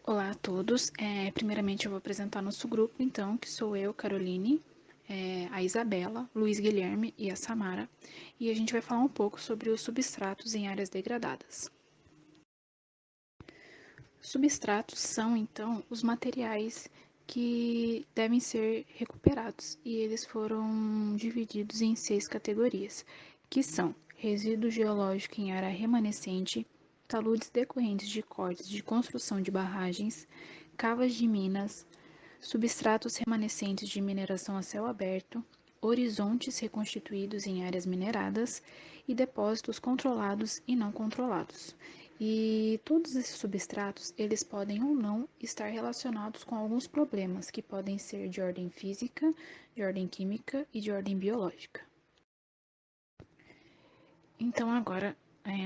Olá a todos. Primeiramente eu vou apresentar nosso grupo, então, que sou eu, Caroline, a Isabela, Luiz Guilherme e a Samara. E a gente vai falar um pouco sobre os substratos em áreas degradadas. Substratos são, então, os materiais que devem ser recuperados, e eles foram divididos em 6 categorias, que são resíduo geológico em área remanescente, taludes decorrentes de cortes de construção de barragens, cavas de minas, substratos remanescentes de mineração a céu aberto, horizontes reconstituídos em áreas mineradas e depósitos controlados e não controlados. E todos esses substratos, eles podem ou não estar relacionados com alguns problemas que podem ser de ordem física, de ordem química e de ordem biológica. Então agora,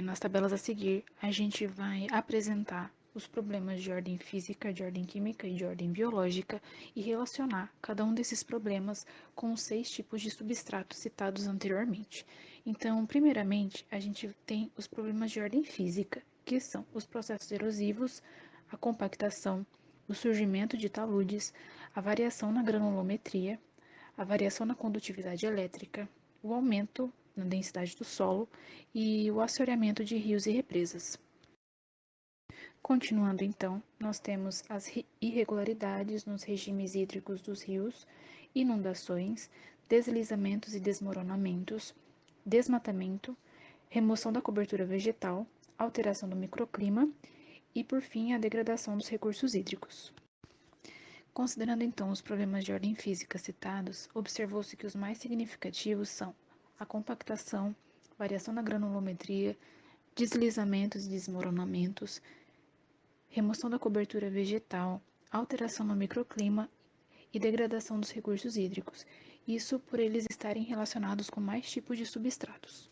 nas tabelas a seguir, a gente vai apresentar os problemas de ordem física, de ordem química e de ordem biológica e relacionar cada um desses problemas com os 6 tipos de substratos citados anteriormente. Então, primeiramente, a gente tem os problemas de ordem física, que são os processos erosivos, a compactação, o surgimento de taludes, a variação na granulometria, a variação na condutividade elétrica, o aumento na densidade do solo e o assoreamento de rios e represas. Continuando então, nós temos as irregularidades nos regimes hídricos dos rios, inundações, deslizamentos e desmoronamentos, desmatamento, remoção da cobertura vegetal, alteração do microclima e, por fim, a degradação dos recursos hídricos. Considerando então os problemas de ordem física citados, observou-se que os mais significativos são a compactação, variação na granulometria, deslizamentos e desmoronamentos, remoção da cobertura vegetal, alteração no microclima e degradação dos recursos hídricos, isso por eles estarem relacionados com mais tipos de substratos.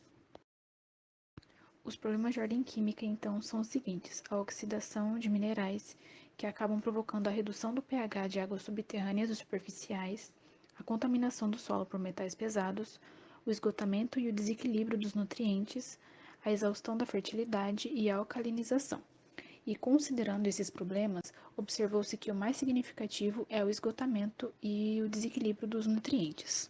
Os problemas de ordem química, então, são os seguintes: a oxidação de minerais, que acabam provocando a redução do pH de águas subterrâneas e superficiais, a contaminação do solo por metais pesados, o esgotamento e o desequilíbrio dos nutrientes, a exaustão da fertilidade e a alcalinização. E considerando esses problemas, observou-se que o mais significativo é o esgotamento e o desequilíbrio dos nutrientes.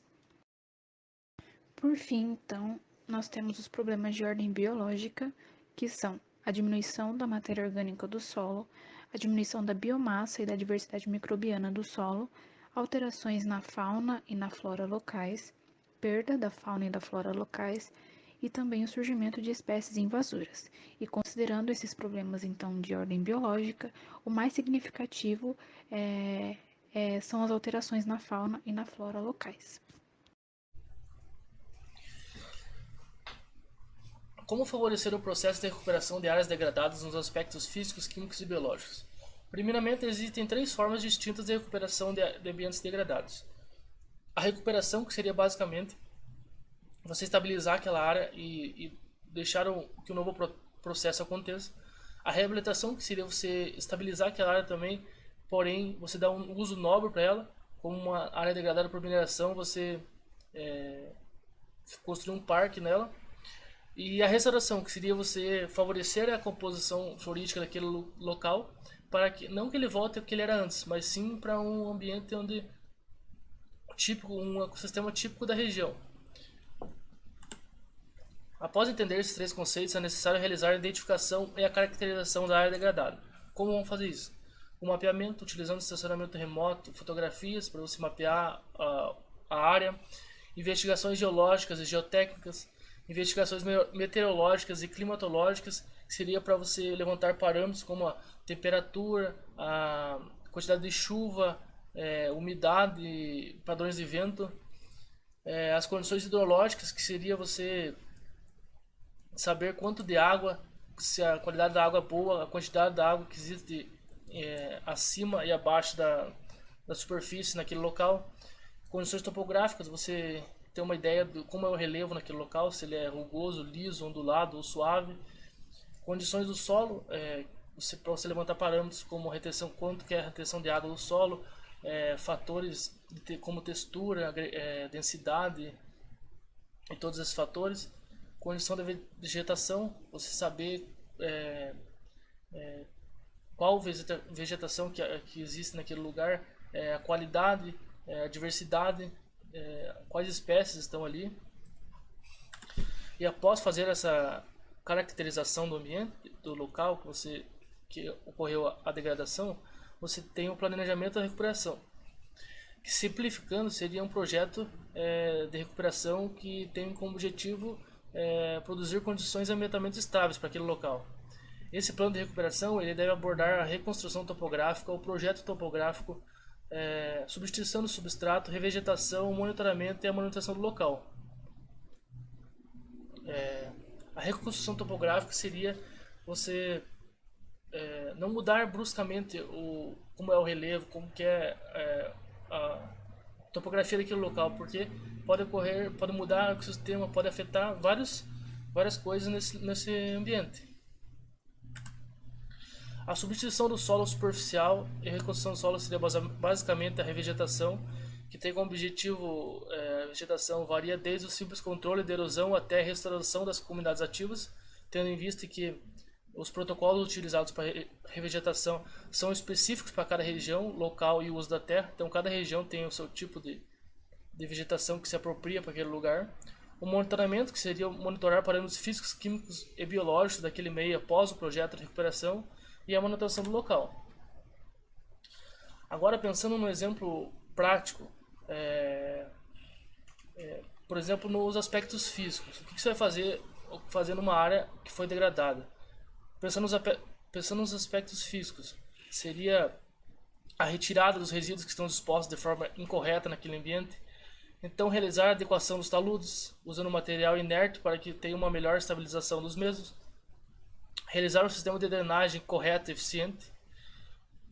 Por fim, então, nós temos os problemas de ordem biológica, que são a diminuição da matéria orgânica do solo, a diminuição da biomassa e da diversidade microbiana do solo, alterações na fauna e na flora locais, perda da fauna e da flora locais e também o surgimento de espécies invasoras. E considerando esses problemas, então, de ordem biológica, o mais significativo são as alterações na fauna e na flora locais. Como favorecer o processo de recuperação de áreas degradadas nos aspectos físicos, químicos e biológicos? Primeiramente, existem 3 formas distintas de recuperação de ambientes degradados. A recuperação, que seria basicamente você estabilizar aquela área e deixar que o novo processo aconteça. A reabilitação, que seria você estabilizar aquela área também, porém você dá um uso nobre para ela, como uma área degradada por mineração, você construir um parque nela. E a restauração, que seria você favorecer a composição florística daquele local, para que não que ele volte ao que ele era antes, mas sim para um ambiente onde típico, um ecossistema típico da região. Após entender esses 3 conceitos, é necessário realizar a identificação e a caracterização da área degradada. Como vamos fazer isso? O mapeamento, utilizando estacionamento remoto, fotografias para você mapear a área, investigações geológicas e geotécnicas, investigações meteorológicas e climatológicas, que seria para você levantar parâmetros como a temperatura, a quantidade de chuva, umidade, padrões de vento, as condições hidrológicas, que seria você saber quanto de água, se a qualidade da água é boa, a quantidade da água que existe acima e abaixo da superfície naquele local. Condições topográficas, você ter uma ideia de como é o relevo naquele local, se ele é rugoso, liso, ondulado ou suave. Condições do solo, para você levantar parâmetros como retenção, quanto que é a retenção de água do solo, fatores como textura, densidade e todos esses fatores. Condição da vegetação, você saber qual vegetação que existe naquele lugar, a qualidade, a diversidade, quais espécies estão ali. E após fazer essa caracterização do ambiente, do local que ocorreu a degradação, você tem o planejamento da recuperação, que simplificando seria um projeto de recuperação que tem como objetivo produzir condições ambientalmente estáveis para aquele local. Esse plano de recuperação ele deve abordar a reconstrução topográfica, o projeto topográfico, substituição do substrato, revegetação, monitoramento e a manutenção do local. A reconstrução topográfica seria você não mudar bruscamente como é o relevo, como que a topografia daquele local, porque pode mudar o sistema, pode afetar várias coisas nesse ambiente. A substituição do solo superficial e a reconstrução do solo seria basicamente a revegetação, que tem como objetivo a vegetação varia desde o simples controle de erosão até a restauração das comunidades ativas, tendo em vista que os protocolos utilizados para revegetação são específicos para cada região, local e uso da terra, então cada região tem o seu tipo de vegetação que se apropria para aquele lugar. O monitoramento, que seria monitorar parâmetros físicos, químicos e biológicos daquele meio após o projeto de recuperação, e a manutenção do local. Agora, pensando no exemplo prático, por exemplo, nos aspectos físicos, o que você vai fazer numa área que foi degradada? Pensando nos aspectos físicos, seria a retirada dos resíduos que estão dispostos de forma incorreta naquele ambiente. Então, realizar a adequação dos taludes, usando material inerte para que tenha uma melhor estabilização dos mesmos. Realizar um sistema de drenagem correto e eficiente.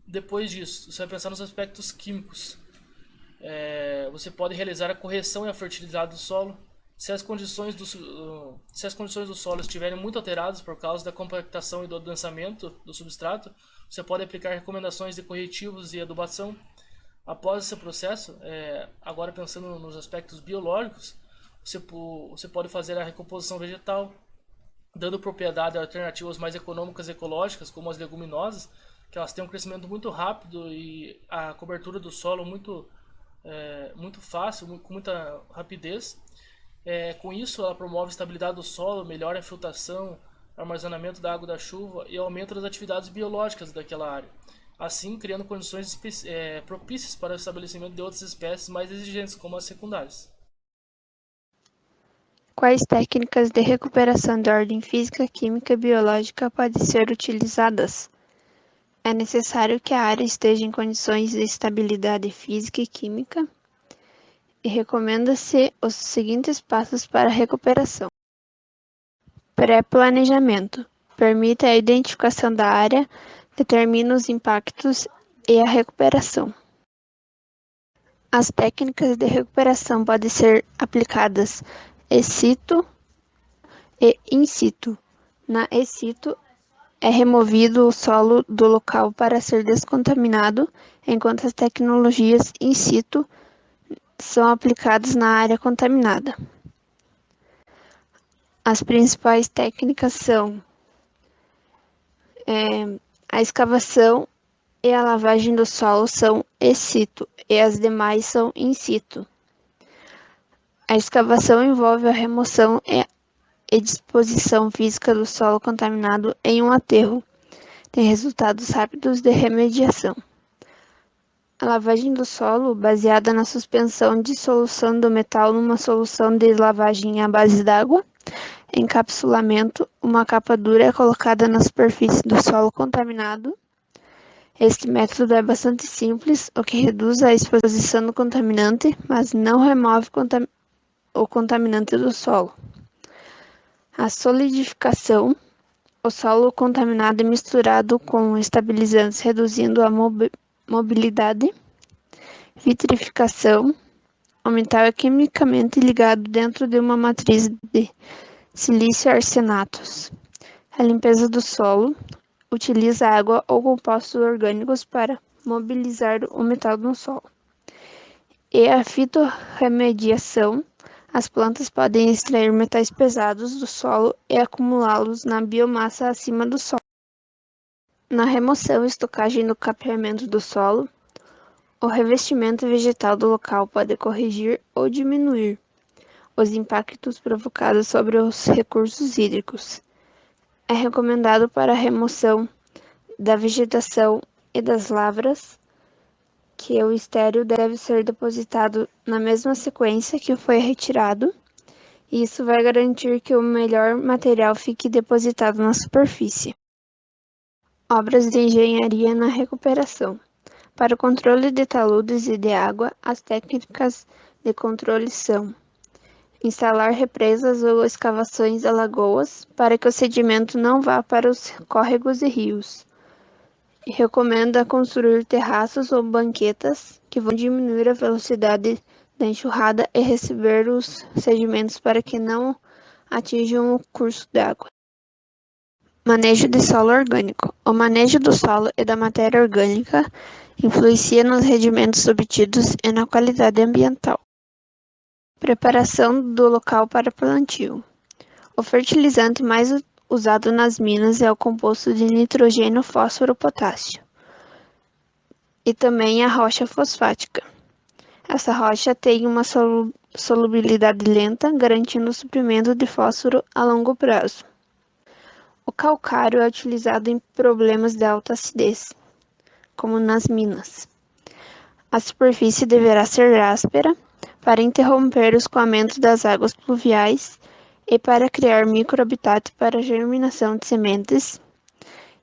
Depois disso, você vai pensar nos aspectos químicos. Você pode realizar a correção e a fertilidade do solo. Se as condições do solo estiverem muito alteradas por causa da compactação e do adensamento do substrato, você pode aplicar recomendações de corretivos e adubação. Após esse processo, agora pensando nos aspectos biológicos, você pode fazer a recomposição vegetal, dando propriedade a alternativas mais econômicas e ecológicas, como as leguminosas, que elas têm um crescimento muito rápido e a cobertura do solo muito fácil, com muita rapidez. Com isso, ela promove a estabilidade do solo, melhora a filtração, armazenamento da água da chuva e aumento das atividades biológicas daquela área, assim criando condições propícias para o estabelecimento de outras espécies mais exigentes, como as secundárias. Quais técnicas de recuperação de ordem física, química e biológica podem ser utilizadas? É necessário que a área esteja em condições de estabilidade física e química e recomenda-se os seguintes passos para a recuperação. Pré-planejamento. Permite a identificação da área, determina os impactos e a recuperação. As técnicas de recuperação podem ser aplicadas ex situ e in situ. Na ex situ, é removido o solo do local para ser descontaminado, enquanto as tecnologias in situ são aplicadas na área contaminada. As principais técnicas são a escavação e a lavagem do solo são ex situ e as demais são in situ. A escavação envolve a remoção e disposição física do solo contaminado em um aterro. Tem resultados rápidos de remediação. A lavagem do solo, baseada na suspensão de solução do metal numa solução de lavagem à base d'água. Encapsulamento, uma capa dura é colocada na superfície do solo contaminado. Este método é bastante simples, o que reduz a exposição do contaminante, mas não remove o contaminante do solo. A solidificação, o solo contaminado é misturado com estabilizantes, reduzindo a mobilidade. Vitrificação, o metal é quimicamente ligado dentro de uma matriz de silício arsenatos. A limpeza do solo, utiliza água ou compostos orgânicos para mobilizar o metal no solo. E a fitorremediação, as plantas podem extrair metais pesados do solo e acumulá-los na biomassa acima do solo. Na remoção e estocagem do capeamento do solo, o revestimento vegetal do local pode corrigir ou diminuir os impactos provocados sobre os recursos hídricos. É recomendado para a remoção da vegetação e das lavras que o estéril deve ser depositado na mesma sequência que foi retirado, e isso vai garantir que o melhor material fique depositado na superfície. Obras de engenharia na recuperação. Para o controle de taludes e de água, as técnicas de controle são: instalar represas ou escavações de lagoas para que o sedimento não vá para os córregos e rios. E recomenda construir terraços ou banquetas que vão diminuir a velocidade da enxurrada e receber os sedimentos para que não atinjam o curso d'água. Manejo de solo orgânico. O manejo do solo e da matéria orgânica influencia nos rendimentos obtidos e na qualidade ambiental. Preparação do local para plantio. O fertilizante mais usado nas minas é o composto de nitrogênio, fósforo, potássio e também a rocha fosfática. Essa rocha tem uma solubilidade lenta, garantindo o suprimento de fósforo a longo prazo. O calcário é utilizado em problemas de alta acidez, como nas minas. A superfície deverá ser áspera para interromper o escoamento das águas pluviais e para criar microhabitat para a germinação de sementes,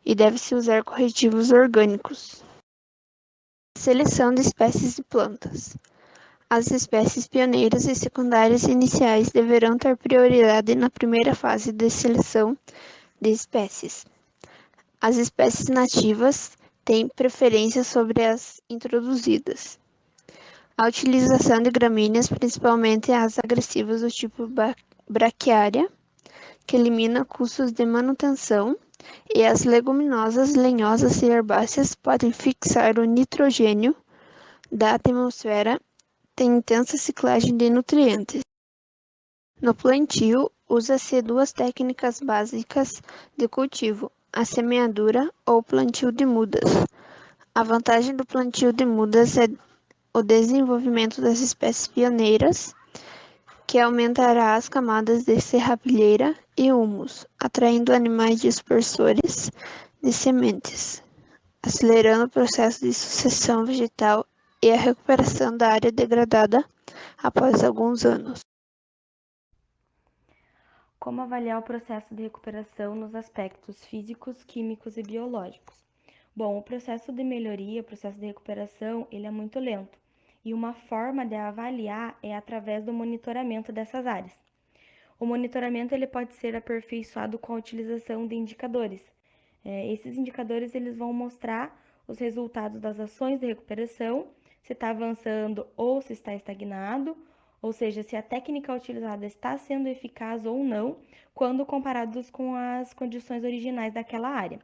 e deve-se usar corretivos orgânicos. Seleção de espécies de plantas. As espécies pioneiras e secundárias iniciais deverão ter prioridade na primeira fase de seleção de espécies. As espécies nativas têm preferência sobre as introduzidas. A utilização de gramíneas, principalmente as agressivas do tipo braquiária, que elimina custos de manutenção, e as leguminosas, lenhosas e herbáceas podem fixar o nitrogênio da atmosfera, tem intensa ciclagem de nutrientes. No plantio, usa-se duas técnicas básicas de cultivo: a semeadura ou plantio de mudas. A vantagem do plantio de mudas é o desenvolvimento das espécies pioneiras, que aumentará as camadas de serrapilheira e humus, atraindo animais dispersores de sementes, acelerando o processo de sucessão vegetal e a recuperação da área degradada após alguns anos. Como avaliar o processo de recuperação nos aspectos físicos, químicos e biológicos? Bom, o processo de melhoria, o processo de recuperação, ele é muito lento. E uma forma de avaliar é através do monitoramento dessas áreas. O monitoramento ele pode ser aperfeiçoado com a utilização de indicadores. Esses indicadores eles vão mostrar os resultados das ações de recuperação, se está avançando ou se está estagnado, ou seja, se a técnica utilizada está sendo eficaz ou não, quando comparados com as condições originais daquela área.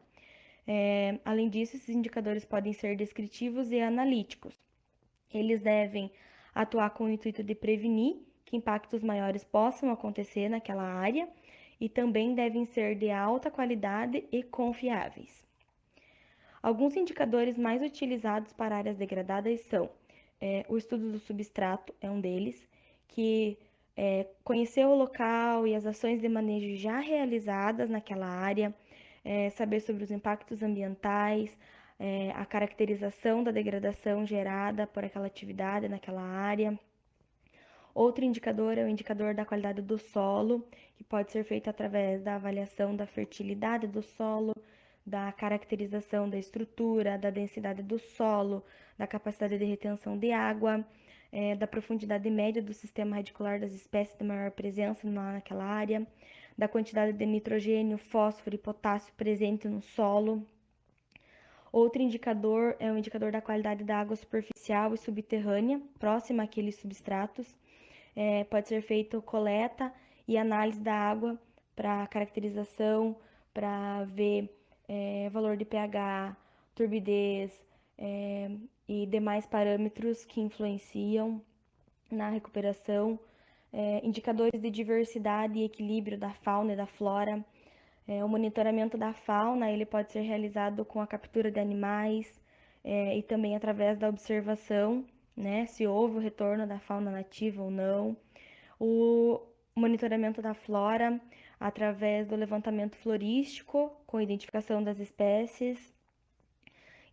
Além disso, esses indicadores podem ser descritivos e analíticos. Eles devem atuar com o intuito de prevenir que impactos maiores possam acontecer naquela área e também devem ser de alta qualidade e confiáveis. Alguns indicadores mais utilizados para áreas degradadas são o estudo do substrato, é um deles, que conhecer o local e as ações de manejo já realizadas naquela área, saber sobre os impactos ambientais, a caracterização da degradação gerada por aquela atividade naquela área. Outro indicador é o indicador da qualidade do solo, que pode ser feito através da avaliação da fertilidade do solo, da caracterização da estrutura, da densidade do solo, da capacidade de retenção de água, da profundidade média do sistema radicular das espécies de maior presença naquela área, da quantidade de nitrogênio, fósforo e potássio presente no solo. Outro indicador é o indicador da qualidade da água superficial e subterrânea, próxima àqueles substratos. Pode ser feita coleta e análise da água para caracterização, para ver valor de pH, turbidez e demais parâmetros que influenciam na recuperação. Indicadores de diversidade e equilíbrio da fauna e da flora, O monitoramento da fauna ele pode ser realizado com a captura de animais e também através da observação, né, se houve o retorno da fauna nativa ou não. O monitoramento da flora através do levantamento florístico, com identificação das espécies.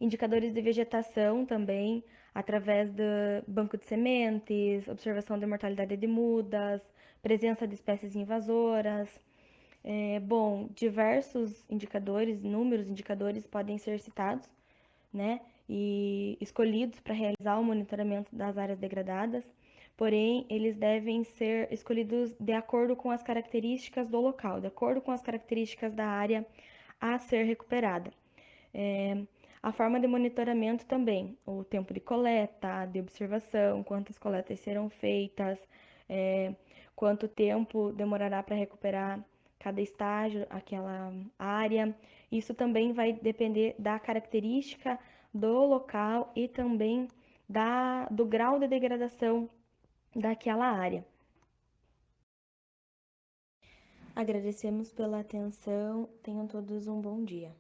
Indicadores de vegetação também, através do banco de sementes, observação da mortalidade de mudas, presença de espécies invasoras. Diversos indicadores, inúmeros indicadores podem ser citados, né, e escolhidos para realizar o monitoramento das áreas degradadas, porém, eles devem ser escolhidos de acordo com as características do local, de acordo com as características da área a ser recuperada. A forma de monitoramento também, o tempo de coleta, de observação, quantas coletas serão feitas, quanto tempo demorará para recuperar cada estágio, aquela área. Isso também vai depender da característica do local e também do grau de degradação daquela área. Agradecemos pela atenção, tenham todos um bom dia.